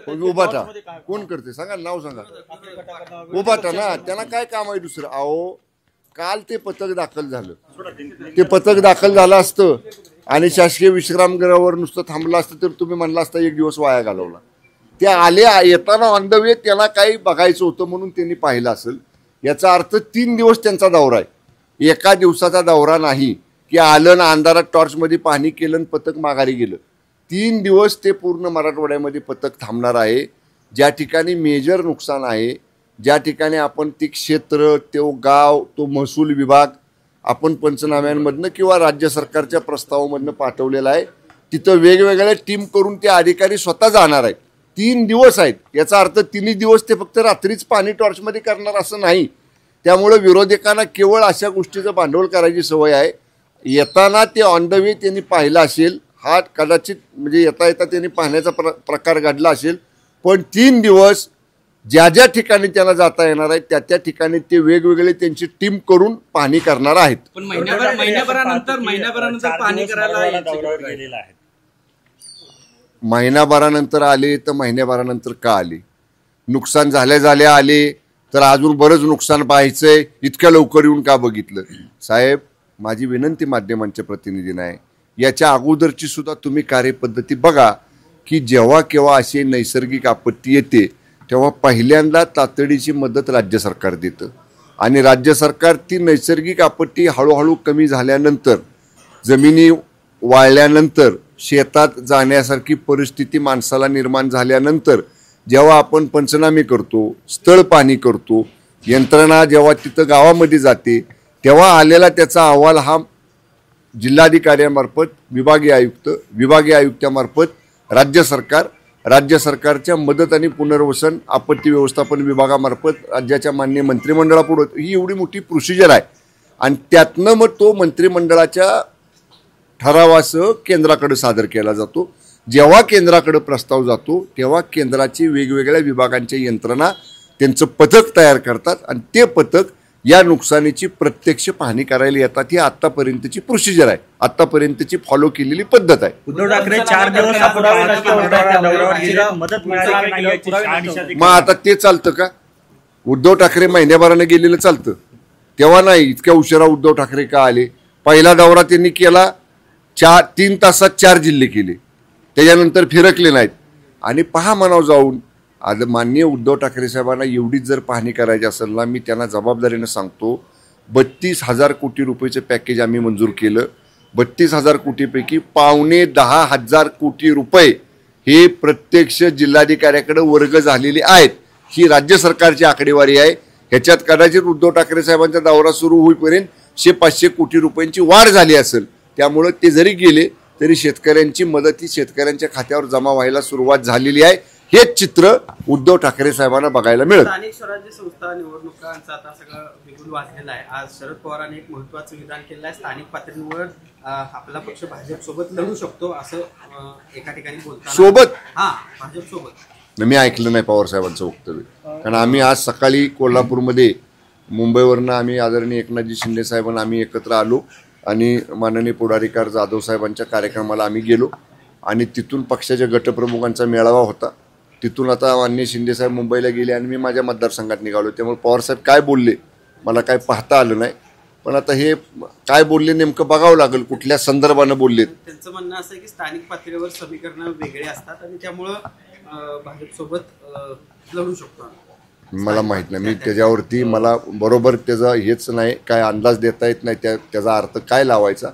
उभाटा कोण करते सांगा, नाव सांगा. उभाटा ना, त्यांना काय काम आहे दुसरं. अहो काल ते पथक दाखल झालं, ते पथक दाखल झालं असतं आणि शासकीय विश्रामगृहावर नुसतं थांबलं असतं तर तुम्ही म्हणला असता एक दिवस वाया घालवला. ते आले येताना ऑन द वे त्यांना काही बघायचं होतं म्हणून त्यांनी पाहिलं असेल. याचा अर्थ 3 दिवस त्यांचा दौरा आहे, एका दिवसाचा दौरा नाही की आलं ना अंधारात टॉर्चमध्ये पाहणी केलं आणि पथक माघारी गेलं. 3 दिवस ते पूर्ण मराठवाड्यामध्ये पथक थांबणार आहे. ज्या ठिकाणी मेजर नुकसान आहे, ज्या ठिकाणी आपण ती क्षेत्र, तो गाव, तो महसूल विभाग आपण पंचनाम्यांमधनं किंवा राज्य सरकारच्या प्रस्तावामधनं पाठवलेला आहे, तिथं वेगवेगळ्या टीम करून ते अधिकारी स्वतः जाणार आहेत. 3 दिवस आहेत, याचा अर्थ 3 दिवस ते फक्त रात्रीच पाणी टॉर्चमध्ये करणार असं नाही. त्यामुळे विरोधकांना केवळ अशा गोष्टीचं भांडवल करायची सवय आहे. येताना ते ऑन द वे त्यांनी पाहिलं असेल, हा कदाचित म्हणजे येता येता त्यांनी पाहण्याचा प्रकार घडला असेल, पण 3 दिवस ज्या ज्या ठिकाणी त्यांना जाता येणार आहे त्या त्या ठिकाणी ते वेगवेगळे त्यांची टीम करून पाहणी करणार आहेत. पण महिन्याभरानंतर पाहणी करायला गेलेला आहे. महिनाभरानंतर आले तर महिन्याभरानंतर का आले? नुकसान झाल्या आले तर अजून बरंच नुकसान पाहायचंय, इतक्या लवकर येऊन का बघितलं? साहेब, माझी विनंती माध्यमांच्या प्रतिनिधींना आहे, याच्या अगोदरची सुद्धा तुम्ही कार्यपद्धती बघा की जेव्हा केव्हा अशी नैसर्गिक आपत्ती येते तेव्हा पहिल्यांदा तातडीची मदत राज्य सरकार देतं आणि राज्य सरकार ती नैसर्गिक आपत्ती हळूहळू कमी झाल्यानंतर, जमिनी वाळल्यानंतर, शेतात जाण्यासारखी परिस्थिती माणसाला निर्माण झाल्यानंतर जेव्हा आपण पंचनामे करतो, स्थळ पाहणी करतो, यंत्रणा जेव्हा तिथं गावामध्ये जाते तेव्हा आलेला त्याचा अहवाल हा जिल्हाधिकाऱ्यांमार्फत विभागीय आयुक्तामार्फत राज्य सरकारच्या मदत आणि पुनर्वसन आपत्ती व्यवस्थापन विभागामार्फत राज्याच्या माननीय मंत्रिमंडळापुढे ही एवढी मोठी प्रोसिजर आहे आणि त्यातनं मग तो मंत्रिमंडळाच्या ठरावासह केंद्राकडे सादर केला जातो. जेव्हा केंद्राकडे प्रस्ताव जातो तेव्हा केंद्राची वेगवेगळ्या विभागांच्या यंत्रणा त्यांचं पथक तयार करतात आणि ते पथक या नुकसानीची प्रत्यक्ष पाहणी करायला येतात. ही आतापर्यंतची प्रोसिजर आहे, आतापर्यंतची फॉलो केलेली पद्धत आहे. उद्धव ठाकरे 4 दिवस मग आता ते चालतं का? उद्धव ठाकरे महिन्याभराने गेलेलं चालतं? तेव्हा नाही. इतक्या उशिरा उद्धव ठाकरे का आले? पहिला दौरा त्यांनी केला, 3 तासात 4 जिल्हे केले, त्याच्यानंतर फिरकले नाहीत. आणि पहा म्हणावं जाऊन, आज माननीय उद्धव ठाकरे साहेबांना एवढीच जर पाहणी करायची असेल ना, मी त्यांना जबाबदारीनं सांगतो, 32,000 कोटी रुपयेचं पॅकेज आम्ही मंजूर केलं. 32,000 कोटीपैकी 9,500 कोटी रुपये हे प्रत्यक्ष जिल्हाधिकाऱ्याकडे वर्ग झालेले आहेत. ही राज्य सरकारची आकडेवारी आहे. ह्याच्यात कदाचित उद्धव ठाकरे साहेबांचा दौरा सुरू होईपर्यंत 100-500 कोटी रुपयांची वाढ झाली असेल. त्यामुळं ते जरी गेले तरी शेतकऱ्यांची मदत ही शेतकऱ्यांच्या खात्यावर जमा व्हायला सुरुवात झालेली आहे. हेच चित्र उद्धव ठाकरे साहेबांना बघायला मिळत. स्थानिक स्वराज्य संस्था निवडणुकांचा आता सगळं बिगुल वाजलेला आहे. आज शरद पवारांनी एक महत्त्वाचं विधान केलं आहे, स्थानिक पातळीवर आपला पक्ष भाजप सोबत लढू शकतो असं एका ठिकाणी बोलताना. सोबत? भाजप सोबत. मी ऐकलं नाही पवार साहेबांचं वक्तव्य, कारण आम्ही आज सकाळी कोल्हापूरमध्ये मुंबईवरनं आम्ही आदरणीय एकनाथजी शिंदे साहेबांना आम्ही एकत्र आलो आणि माननीय पुढारीकार जाधव साहेबांच्या कार्यक्रमाला आम्ही गेलो आणि तिथून पक्षाच्या गटप्रमुखांचा मेळावा होता. तिथून आता माननीय शिंदे साहेब मुंबईला गेले आणि मी माझ्या मतदारसंघात निघालो. त्यामुळे पवारसाहेब काय बोलले मला काय पाहता आलं नाही, पण आता हे काय बोलले नेमकं बघावं लागेल, कुठल्या संदर्भानं बोलले. त्यांचं म्हणणं असं आहे की स्थानिक पातळीवर समीकरणं वेगळे असतात आणि त्यामुळं भाजपसोबत लढू शकतो. मला माहीत नाही, मी त्याच्यावरती मला बरोबर त्याचा हेच नाही, काय अंदाज देता येत नाही त्याचा अर्थ काय लावायचा,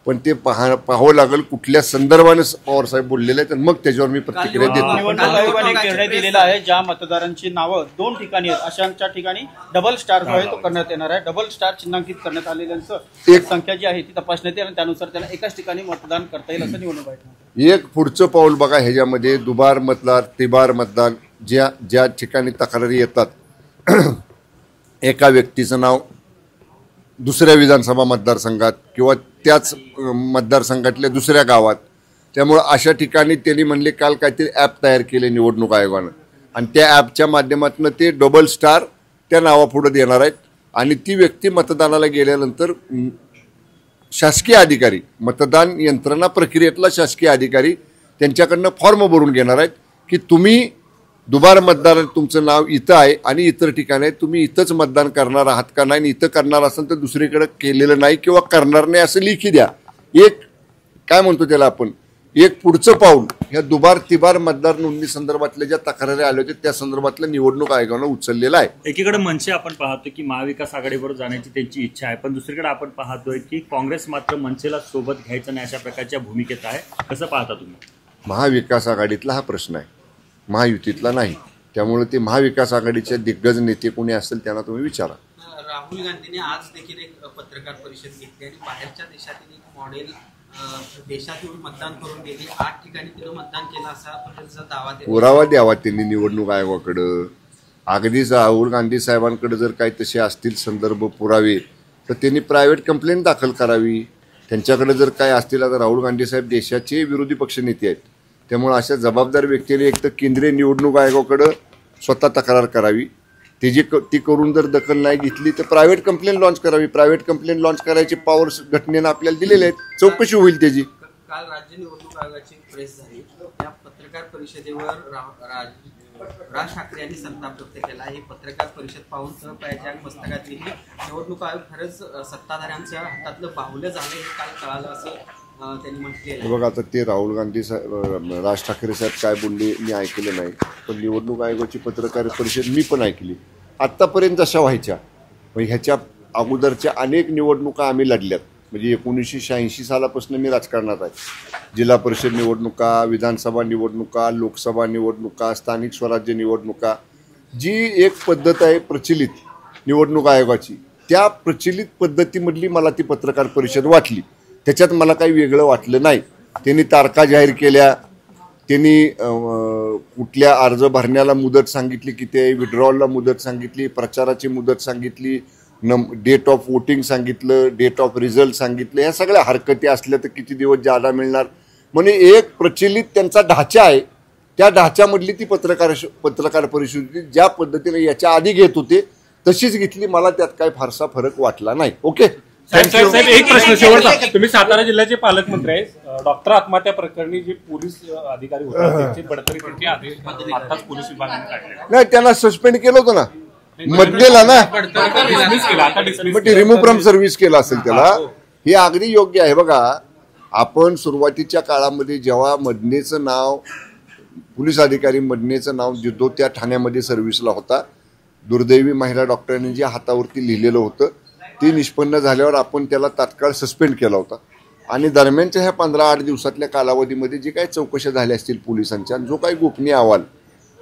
पण ते पाहावं लागेल कुठल्या संदर्भाने पवारसाहेब बोललेले आहेत, मग त्याच्यावर मी प्रतिक्रिया देतो. निवडणूक आयोगाने निर्णय दिलेला आहे, ज्या मतदारांची नावं 2 ठिकाणी आहेत अशांच्या ठिकाणी डबल स्टार जो आहे तो करण्यात येणार आहे. डबल स्टार चिन्हांकित करण्यात आलेल्यांचं एक संख्या जी आहे ती तपासण्यात येईल आणि त्यानुसार त्यांना एकाच ठिकाणी मतदान करता येईल असं निवडणूक आयोग. एक पुढचं पाऊल बघा, ह्याच्यामध्ये दुबार मतदार, तिबार मतदान, ज्या ठिकाणी तक्रारी येतात एका व्यक्तीचं नाव दुसऱ्या विधानसभा मतदारसंघात किंवा त्याच मतदारसंघातल्या दुसऱ्या गावात, त्यामुळं अशा ठिकाणी त्यांनी म्हणले काल काहीतरी ॲप तयार केले निवडणूक आयोगानं आणि त्या ॲपच्या माध्यमातून ते डबल स्टार त्या नावापुढे देणार आहेत आणि ती व्यक्ती मतदानाला गेल्यानंतर शासकीय अधिकारी, मतदान यंत्रणा प्रक्रियेतला शासकीय अधिकारी त्यांच्याकडनं फॉर्म भरून घेणार आहेत की तुम्ही दुबार मतदार तुमचं नाव इथं आहे आणि इतर ठिकाणी आहे, तुम्ही इथंच मतदान करणार आहात का नाही, आणि इथं करणार असेल तर दुसरीकडे केलेलं नाही किंवा करणार नाही असं लिखी द्या. एक काय म्हणतो त्याला आपण, एक पुढचं पाऊल ह्या दुबार तिबार मतदार नोंदणी संदर्भातल्या ज्या तक्रारी आल्या होत्या त्या संदर्भातलं निवडणूक आयोगानं उचललेलं आहे. एकीकडे मनसे आपण पाहतो की महाविकास आघाडीवर जाण्याची त्यांची इच्छा आहे, पण दुसरीकडे आपण पाहतोय की काँग्रेस मात्र मनसेला सोबत घ्यायचं नाही अशा प्रकारच्या भूमिकेत आहे. कसं पाहता तुम्ही? महाविकास आघाडीतला हा प्रश्न आहे, महायुतीतला नाही. त्यामुळे ते महाविकास आघाडीचे दिग्गज नेते कोणी असेल त्यांना तुम्ही विचारा. राहुल गांधींनी आज देखील एक पत्रकार परिषद घेतली आणि बाहेरच्या देशातील एक मॉडेल देशात येऊन मतदान करून गेली, 8 ठिकाणी तिनं मतदान केलं असा पद्धतीचा दावा पुरावा द्यावा त्यांनी निवडणूक आयोगाकडं. अगदीच राहुल गांधी साहेबांकडे जर काही तसे असतील संदर्भ पुरावे तर त्यांनी प्रायव्हेट कंप्लेंट दाखल करावी. त्यांच्याकडे जर काय असतील, आता राहुल गांधी साहेब देशाचे विरोधी पक्षनेते आहेत, त्यामुळे अशा जबाबदार व्यक्तीने एक तर केंद्रीय निवडणूक आयोगाकडं स्वतः तक्रार करावी. ती करून जर दखल नाही घेतली तर प्रायव्हेट कंप्लेंट लॉन्च करावी. प्रायव्हेट कंप्लेंट लॉन्च करायचे पॉवर्स घटनेनं आपल्याला दिलेले आहेत, चौकशी होईल त्याची. काल राज्य निवडणूक आयोगाची प्रेस झाली, त्या पत्रकार परिषदेवर राज ठाकरे यांनी संताप व्यक्त केला. ही पत्रकार परिषद पाहून तळपायाच्या मस्तकातली निवडणूक आयोग खरंच सत्ताधाऱ्यांच्या हातातलं बाहुलं झालं हे काल कळालं असं त्यांनी म्हटलेलं. बघा आता ते राहुल गांधी साहेब राज ठाकरे साहेब काय बोलले मी ऐकलं नाही, पण निवडणूक आयोगाची पत्रकार परिषद मी पण ऐकली. आत्तापर्यंत जशा व्हायच्या ह्याच्या अगोदरच्या अनेक निवडणुका आम्ही लढल्यात. म्हणजे 1986 सालापासून मी राजकारणात आहे. जिल्हा परिषद निवडणुका, विधानसभा निवडणुका, लोकसभा निवडणुका, स्थानिक स्वराज्य निवडणुका, जी एक पद्धत आहे प्रचलित निवडणूक आयोगाची, त्या प्रचलित पद्धतीमधली मला ती पत्रकार परिषद वाटली. त्याच्यात मला काही वेगळं वाटलं नाही. त्यांनी तारखा जाहीर केल्या, त्यांनी कुठल्या अर्ज भरण्याला मुदत सांगितली, किती विड्रॉलला मुदत सांगितली, प्रचाराची मुदत सांगितली, डेट ऑफ वोटिंग सांगितलं, डेट ऑफ रिझल्ट सांगितलं. ह्या सगळ्या हरकती असल्या तर किती दिवस जादा मिळणार, म्हणजे एक प्रचलित त्यांचा ढाचा आहे. त्या ढाच्यामधली ती पत्रकार परिषद ज्या पद्धतीने याच्या आधी घेत होते तशीच घेतली. मला त्यात काही फारसा फरक वाटला नाही. ओके, साहेब एक प्रश्न शेवटचा. तुम्ही सातारा जिल्ह्याचे पालकमंत्री आहे. डॉक्टर आत्महत्या प्रकरणी जे पोलीस अधिकारी होते त्यांची बडतर्फ किती आदेश आताच पोलीस विभागाने काढले नाही, त्यांना सस्पेंड केलं होतं ना, मधलेला ना, मग ते रिमूव्ह फ्रॉम सर्व्हिस केलं असेल त्याला. हे अगदी योग्य आहे. बघा, आपण सुरुवातीच्या काळामध्ये जेव्हा मदनेचं नाव, पोलीस अधिकारी मदनेचं नाव जो त्या ठाण्यामध्ये सर्व्हिसला होता, दुर्दैवी महिला डॉक्टरांनी जे हातावरती लिहिलेलं होतं ते निष्पन्न झाल्यावर आपण त्याला तात्काळ सस्पेंड केला होता. आणि दरम्यानच्या ह्या 15-8 दिवसातल्या कालावधीमध्ये जे काही चौकशा झाल्या असतील पोलिसांच्या, जो काही गोपनीय अहवाल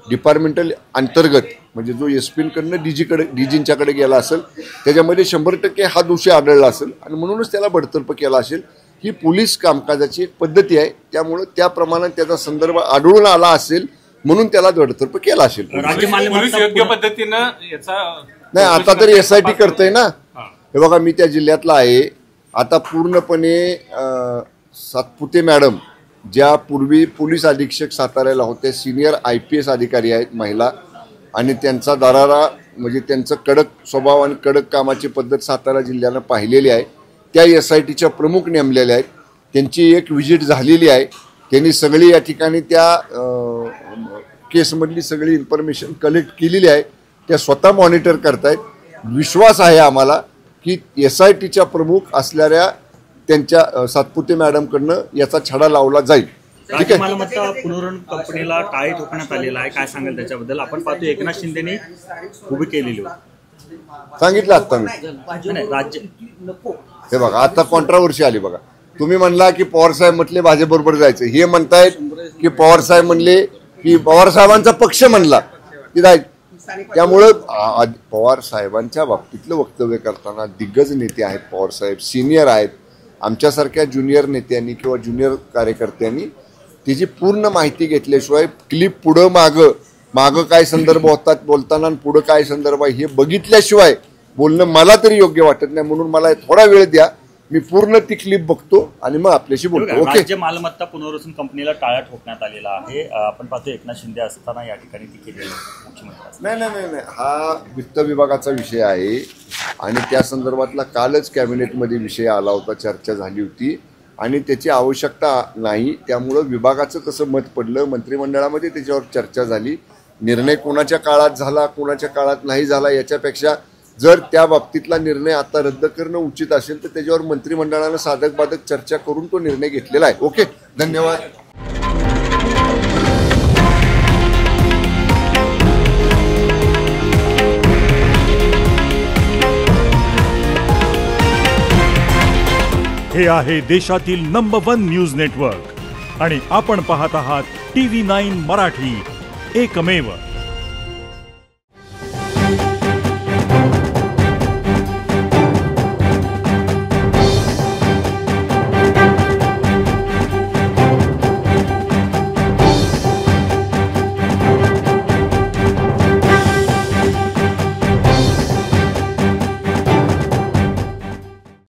डिपार्टमेंटल अंतर्गत म्हणजे जो एसपींकडनं डीजींच्याकडे गेला असेल त्याच्यामध्ये 100% हा दोषी आढळला असेल आणि म्हणूनच त्याला बडतर्फ केला असेल. ही पोलीस कामकाजाची एक पद्धती आहे. त्यामुळे त्याप्रमाणे त्याचा संदर्भ आढळून आला असेल म्हणून त्याला बडतर्फ केला असेल. पोलीस योग्य पद्धतीनं याचा नाही, आता तरी SIT करतंय ना. हे बघा, मी त्या जिल्ह्यातला आहे. आता पूर्णपणे सातपुते मॅडम ज्या पूर्वी पोलीस अधीक्षक साताऱ्याला होत्या, सिनियर IPS अधिकारी आहेत महिला, आणि त्यांचा दरारा म्हणजे त्यांचं कडक स्वभाव आणि कडक कामाची पद्धत सातारा जिल्ह्यानं पाहिलेली आहे. त्या SITच्या प्रमुख नेमलेल्या आहेत. त्यांची एक व्हिजिट झालेली आहे. त्यांनी सगळी या ठिकाणी त्या केसमधली सगळी इन्फॉर्मेशन कलेक्ट केलेली आहे. त्या स्वतः मॉनिटर करतायत. विश्वास आहे आम्हाला की SITच्या प्रमुख असणाऱ्या त्यांच्या सातपुते मॅडमकडनं याचा छडा लावला जाईल. ठीक आहे. मालमत्ता पुनर्वसन कंपनीला टाळी ठोकण्यात आलेला आहे, काय सांगाल त्याच्याबद्दल? आपण पाहतो एकनाथ शिंदेनी उभी केलेली होती. सांगितलं आता मी. राज्य हे बघा, आता कॉन्ट्रावर्सी आली. बघा, तुम्ही म्हणला की पवार साहेब म्हटले भाजपबरोबर जायचं, हे म्हणतायत की पवार साहेब म्हणले की पवार साहेबांचा पक्ष म्हणला की जायचं. त्यामुळं पवार साहेबांच्या बाबतीतलं वक्तव्य करताना दिग्गज नेते आहेत, पवार साहेब सिनियर आहेत. आमच्यासारख्या ज्युनियर नेत्यांनी किंवा ज्युनियर कार्यकर्त्यांनी त्याची पूर्ण माहिती घेतल्याशिवाय क्लिप पुढं मागं काय संदर्भ होतात बोलताना आणि पुढं काय संदर्भ आहे हे बघितल्याशिवाय बोलणं मला तरी योग्य वाटत नाही. म्हणून मला थोडा वेळ द्या, मी पूर्ण ती क्लिप बघतो आणि मग आपल्याशी बोलतो. ओके. राज्य मालमत्ता पुनर्वसन कंपनीला टाळ्या ठोकण्यात आलेला आहे. आपण पाहतो एकनाथ शिंदे असताना या ठिकाणी ती केलेली मुख्यमंत्री. नाही, हा वित्त विभागाचा विषय आहे आणि त्या संदर्भातला कालच कॅबिनेटमध्ये विषय आला होता, चर्चा झाली होती आणि त्याची आवश्यकता नाही. त्यामुळं विभागाचं कसं मत पडलं, मंत्रिमंडळामध्ये त्याच्यावर चर्चा झाली. निर्णय कोणाच्या काळात झाला कोणाच्या काळात नाही झाला याच्यापेक्षा जर त्या बाबतीतला निर्णय आता रद्द करणं उचित असेल तर त्याच्यावर मंत्रिमंडळानं साधक बाधक चर्चा करून तो निर्णय घेतलेला आहे. ओके, धन्यवाद. हे आहे देशातील नंबर 1 न्यूज नेटवर्क आणि आपण पाहत आहात TV9 मराठी, एकमेव.